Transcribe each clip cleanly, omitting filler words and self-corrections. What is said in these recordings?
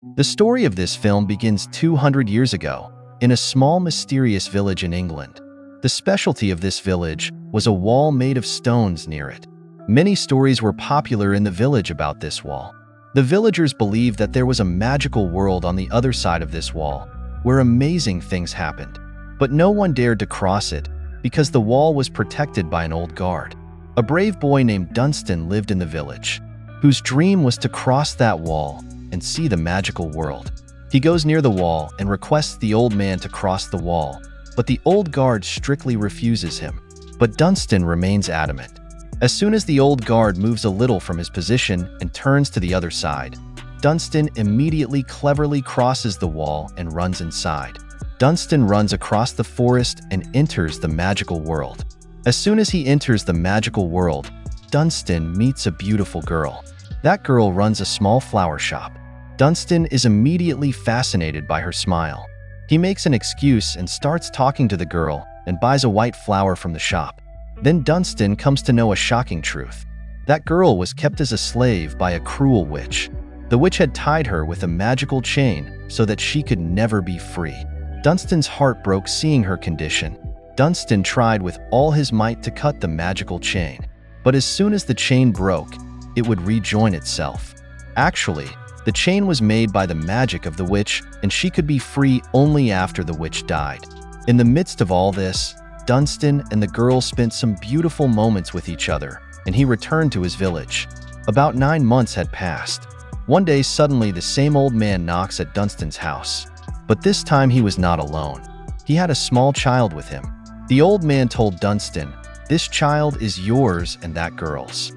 The story of this film begins 200 years ago, in a small mysterious village in England. The specialty of this village was a wall made of stones near it. Many stories were popular in the village about this wall. The villagers believed that there was a magical world on the other side of this wall, where amazing things happened. But no one dared to cross it, because the wall was protected by an old guard. A brave boy named Dunstan lived in the village, whose dream was to cross that wall and see the magical world. He goes near the wall and requests the old man to cross the wall, but the old guard strictly refuses him. But Dunstan remains adamant. As soon as the old guard moves a little from his position and turns to the other side, Dunstan immediately cleverly crosses the wall and runs inside. Dunstan runs across the forest and enters the magical world. As soon as he enters the magical world, Dunstan meets a beautiful girl. That girl runs a small flower shop. Dunstan is immediately fascinated by her smile. He makes an excuse and starts talking to the girl and buys a white flower from the shop. Then Dunstan comes to know a shocking truth. That girl was kept as a slave by a cruel witch. The witch had tied her with a magical chain so that she could never be free. Dunstan's heart broke seeing her condition. Dunstan tried with all his might to cut the magical chain, but as soon as the chain broke, it would rejoin itself. Actually, the chain was made by the magic of the witch, and she could be free only after the witch died. In the midst of all this, Dunstan and the girl spent some beautiful moments with each other, and he returned to his village. About 9 months had passed. One day, suddenly, the same old man knocks at Dunstan's house. But this time he was not alone. He had a small child with him. The old man told Dunstan, "This child is yours and that girl's."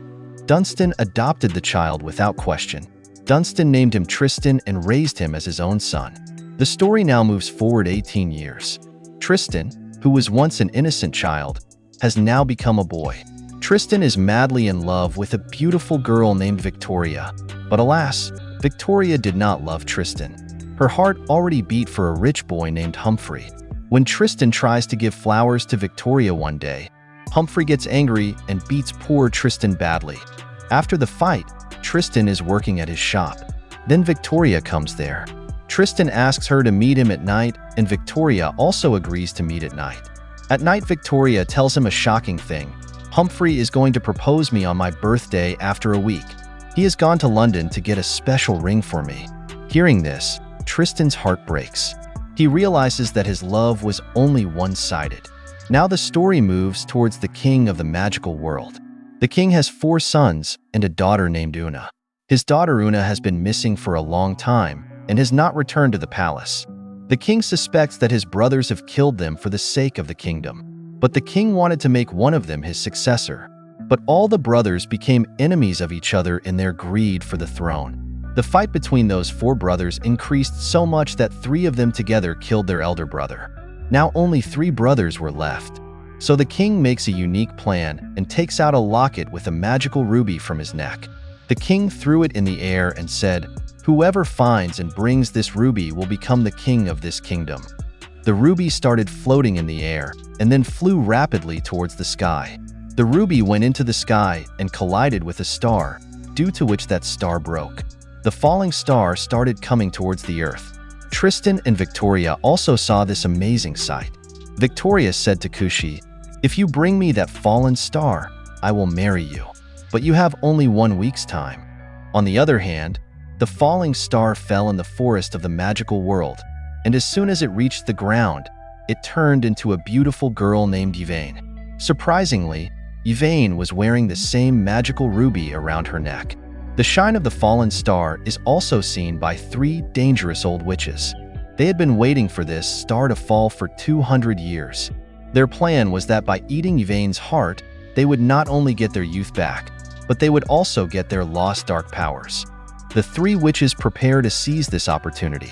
Dunstan adopted the child without question. Dunstan named him Tristan and raised him as his own son. The story now moves forward 18 years. Tristan, who was once an innocent child, has now become a boy. Tristan is madly in love with a beautiful girl named Victoria. But alas, Victoria did not love Tristan. Her heart already beat for a rich boy named Humphrey. When Tristan tries to give flowers to Victoria one day, Humphrey gets angry and beats poor Tristan badly. After the fight, Tristan is working at his shop. Then Victoria comes there. Tristan asks her to meet him at night, and Victoria also agrees to meet at night. At night, Victoria tells him a shocking thing. "Humphrey is going to propose me on my birthday after a week. He has gone to London to get a special ring for me." Hearing this, Tristan's heart breaks. He realizes that his love was only one-sided. Now the story moves towards the king of the magical world. The king has 4 sons and a daughter named Una. His daughter Una has been missing for a long time and has not returned to the palace. The king suspects that his brothers have killed them for the sake of the kingdom. But the king wanted to make one of them his successor. But all the brothers became enemies of each other in their greed for the throne. The fight between those 4 brothers increased so much that 3 of them together killed their elder brother. Now only 3 brothers were left. So the king makes a unique plan and takes out a locket with a magical ruby from his neck. The king threw it in the air and said, "Whoever finds and brings this ruby will become the king of this kingdom." The ruby started floating in the air and then flew rapidly towards the sky. The ruby went into the sky and collided with a star, due to which that star broke. The falling star started coming towards the earth. Tristan and Victoria also saw this amazing sight. Victoria said to Kushi, "If you bring me that fallen star, I will marry you. But you have only 1 week's time." On the other hand, the falling star fell in the forest of the magical world, and as soon as it reached the ground, it turned into a beautiful girl named Yvain. Surprisingly, Yvain was wearing the same magical ruby around her neck. The shine of the fallen star is also seen by 3 dangerous old witches. They had been waiting for this star to fall for 200 years. Their plan was that by eating Yvain's heart, they would not only get their youth back, but they would also get their lost dark powers. The 3 witches prepare to seize this opportunity.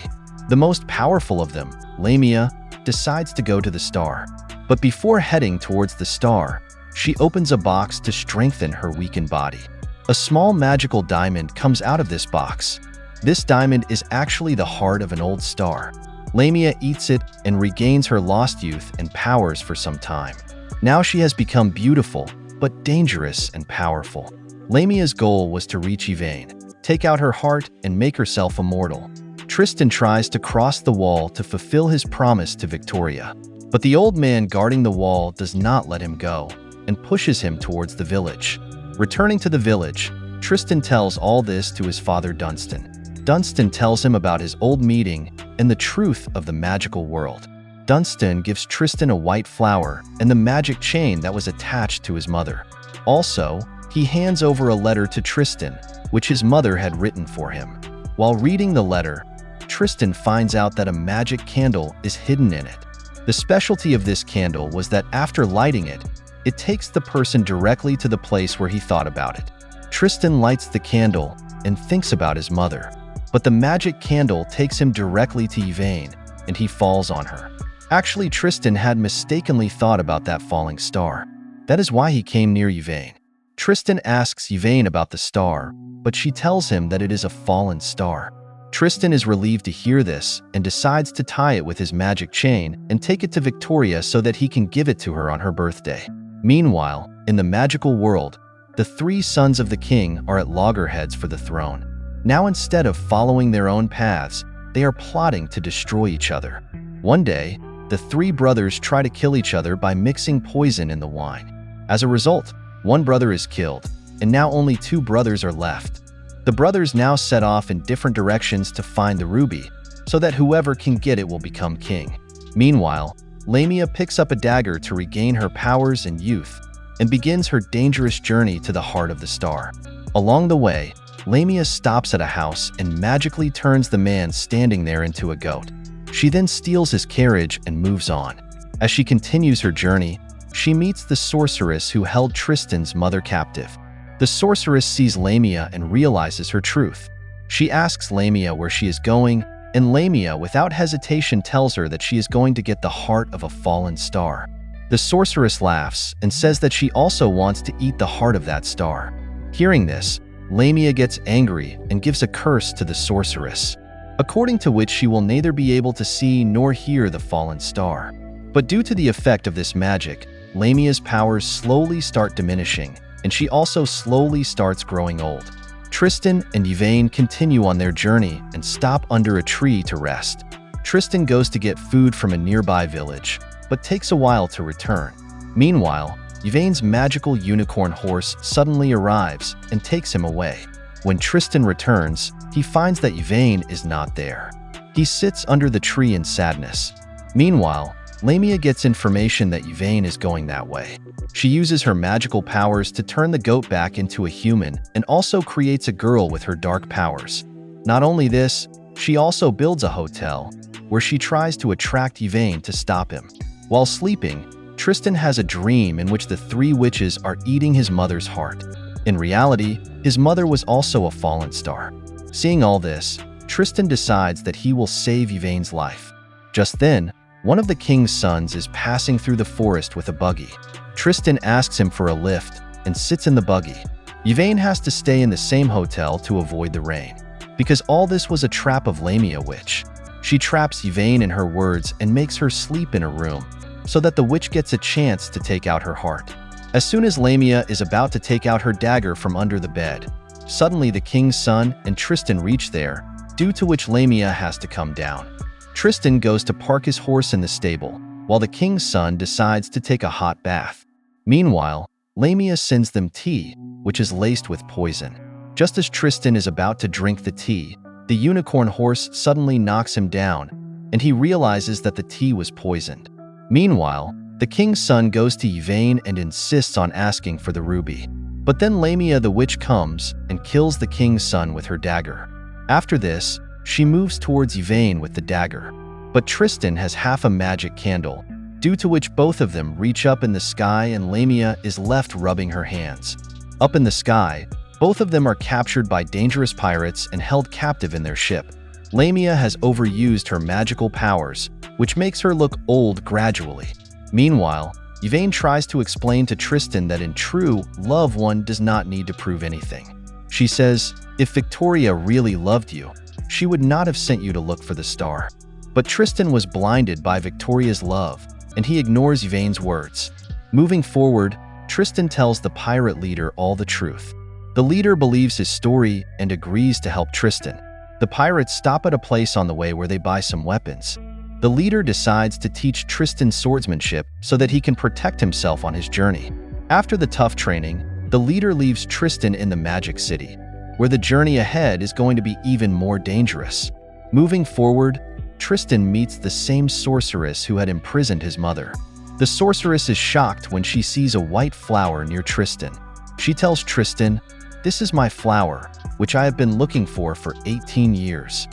The most powerful of them, Lamia, decides to go to the star. But before heading towards the star, she opens a box to strengthen her weakened body. A small magical diamond comes out of this box. This diamond is actually the heart of an old star. Lamia eats it and regains her lost youth and powers for some time. Now she has become beautiful, but dangerous and powerful. Lamia's goal was to reach Yvain, take out her heart, and make herself immortal. Tristan tries to cross the wall to fulfill his promise to Victoria. But the old man guarding the wall does not let him go and pushes him towards the village. Returning to the village, Tristan tells all this to his father Dunstan. Dunstan tells him about his old meeting and the truth of the magical world. Dunstan gives Tristan a white flower and the magic chain that was attached to his mother. Also, he hands over a letter to Tristan, which his mother had written for him. While reading the letter, Tristan finds out that a magic candle is hidden in it. The specialty of this candle was that after lighting it, it takes the person directly to the place where he thought about it. Tristan lights the candle and thinks about his mother, but the magic candle takes him directly to Yvain, and he falls on her. Actually, Tristan had mistakenly thought about that falling star. That is why he came near Yvain. Tristan asks Yvain about the star, but she tells him that it is a fallen star. Tristan is relieved to hear this and decides to tie it with his magic chain and take it to Victoria so that he can give it to her on her birthday. Meanwhile, in the magical world, the three sons of the king are at loggerheads for the throne. Now, instead of following their own paths, they are plotting to destroy each other. One day, the three brothers try to kill each other by mixing poison in the wine. As a result, one brother is killed, and now only two brothers are left. The brothers now set off in different directions to find the ruby, so that whoever can get it will become king. Meanwhile, Lamia picks up a dagger to regain her powers and youth, and begins her dangerous journey to the heart of the star. Along the way, Lamia stops at a house and magically turns the man standing there into a goat. She then steals his carriage and moves on. As she continues her journey, she meets the sorceress who held Tristan's mother captive. The sorceress sees Lamia and realizes her truth. She asks Lamia where she is going, and Lamia, without hesitation, tells her that she is going to get the heart of a fallen star. The sorceress laughs and says that she also wants to eat the heart of that star. Hearing this, Lamia gets angry and gives a curse to the sorceress, according to which she will neither be able to see nor hear the fallen star. But due to the effect of this magic, Lamia's powers slowly start diminishing, and she also slowly starts growing old. Tristan and Yvain continue on their journey and stop under a tree to rest. Tristan goes to get food from a nearby village, but takes a while to return. Meanwhile, Yvain's magical unicorn horse suddenly arrives and takes him away. When Tristan returns, he finds that Yvain is not there. He sits under the tree in sadness. Meanwhile, Lamia gets information that Yvain is going that way. She uses her magical powers to turn the goat back into a human and also creates a girl with her dark powers. Not only this, she also builds a hotel where she tries to attract Yvain to stop him. While sleeping, Tristan has a dream in which the three witches are eating his mother's heart. In reality, his mother was also a fallen star. Seeing all this, Tristan decides that he will save Yvain's life. Just then, one of the king's sons is passing through the forest with a buggy. Tristan asks him for a lift and sits in the buggy. Yvain has to stay in the same hotel to avoid the rain, because all this was a trap of Lamia witch. She traps Yvain in her words and makes her sleep in a room, so that the witch gets a chance to take out her heart. As soon as Lamia is about to take out her dagger from under the bed, suddenly the king's son and Tristan reach there, due to which Lamia has to come down. Tristan goes to park his horse in the stable, while the king's son decides to take a hot bath. Meanwhile, Lamia sends them tea, which is laced with poison. Just as Tristan is about to drink the tea, the unicorn horse suddenly knocks him down, and he realizes that the tea was poisoned. Meanwhile, the king's son goes to Yvain and insists on asking for the ruby. But then Lamia the witch comes and kills the king's son with her dagger. After this, she moves towards Yvain with the dagger. But Tristan has half a magic candle, due to which both of them reach up in the sky and Lamia is left rubbing her hands. Up in the sky, both of them are captured by dangerous pirates and held captive in their ship. Lamia has overused her magical powers, which makes her look old gradually. Meanwhile, Yvain tries to explain to Tristan that in true love one does not need to prove anything. She says, if Victoria really loved you, she would not have sent you to look for the star. But Tristan was blinded by Victoria's love, and he ignores Yvain's words. Moving forward, Tristan tells the pirate leader all the truth. The leader believes his story and agrees to help Tristan. The pirates stop at a place on the way where they buy some weapons. The leader decides to teach Tristan swordsmanship so that he can protect himself on his journey. After the tough training, the leader leaves Tristan in the Magic City, where the journey ahead is going to be even more dangerous. Moving forward, Tristan meets the same sorceress who had imprisoned his mother. The sorceress is shocked when she sees a white flower near Tristan. She tells Tristan, "This is my flower, which I have been looking for 18 years.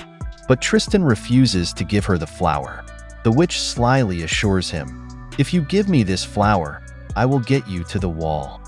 But Tristan refuses to give her the flower. The witch slyly assures him, "If you give me this flower, I will get you to the wall."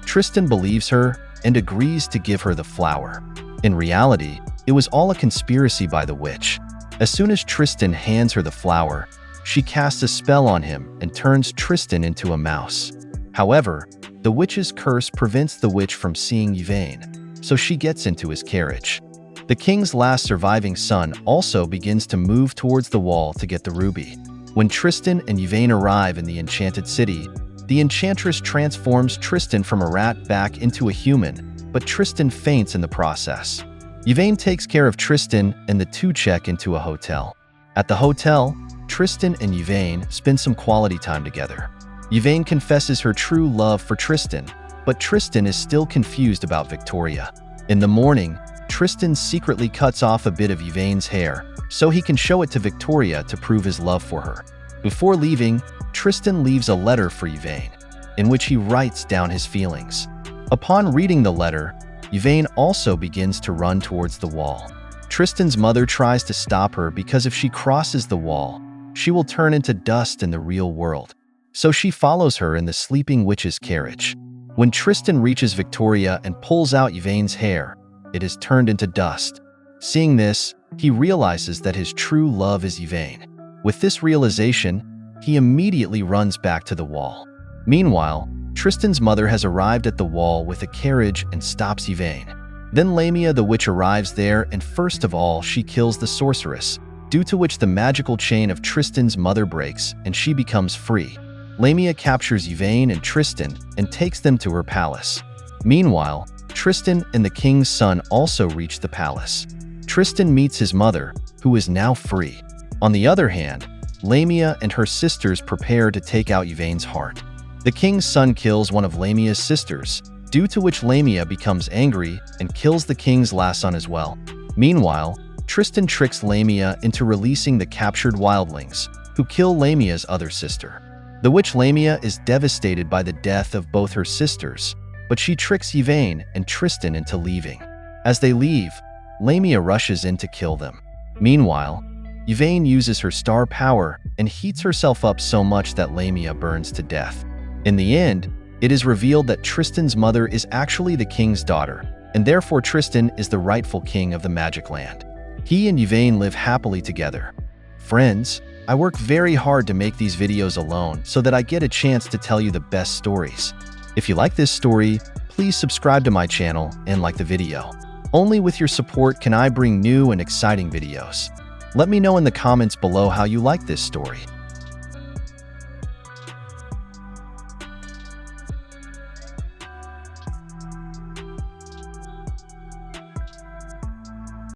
Tristan believes her and agrees to give her the flower. In reality, it was all a conspiracy by the witch. As soon as Tristan hands her the flower, she casts a spell on him and turns Tristan into a mouse. However, the witch's curse prevents the witch from seeing Yvain, so she gets into his carriage. The king's last surviving son also begins to move towards the wall to get the ruby. When Tristan and Yvain arrive in the Enchanted City, the enchantress transforms Tristan from a rat back into a human, but Tristan faints in the process. Yvain takes care of Tristan and the two check into a hotel. At the hotel, Tristan and Yvain spend some quality time together. Yvain confesses her true love for Tristan, but Tristan is still confused about Victoria. In the morning, Tristan secretly cuts off a bit of Yvain's hair so he can show it to Victoria to prove his love for her. Before leaving, Tristan leaves a letter for Yvain, in which he writes down his feelings. Upon reading the letter, Yvain also begins to run towards the wall. Tristan's mother tries to stop her because if she crosses the wall, she will turn into dust in the real world. So she follows her in the sleeping witch's carriage. When Tristan reaches Victoria and pulls out Yvain's hair, it is turned into dust. Seeing this, he realizes that his true love is Yvain. With this realization, he immediately runs back to the wall. Meanwhile, Tristan's mother has arrived at the wall with a carriage and stops Yvain. Then Lamia the witch arrives there, and first of all she kills the sorceress, due to which the magical chain of Tristan's mother breaks and she becomes free. Lamia captures Yvain and Tristan and takes them to her palace. Meanwhile, Tristan and the king's son also reach the palace. Tristan meets his mother, who is now free. On the other hand, Lamia and her sisters prepare to take out Yvain's heart. The king's son kills one of Lamia's sisters, due to which Lamia becomes angry and kills the king's last son as well. Meanwhile, Tristan tricks Lamia into releasing the captured wildlings, who kill Lamia's other sister. The witch Lamia is devastated by the death of both her sisters, but she tricks Yvain and Tristan into leaving. As they leave, Lamia rushes in to kill them. Meanwhile, Yvain uses her star power and heats herself up so much that Lamia burns to death. In the end, it is revealed that Tristan's mother is actually the king's daughter, and therefore Tristan is the rightful king of the Magic Land. He and Yvain live happily together. Friends, I work very hard to make these videos alone so that I get a chance to tell you the best stories. If you like this story, please subscribe to my channel and like the video. Only with your support can I bring new and exciting videos. Let me know in the comments below how you like this story.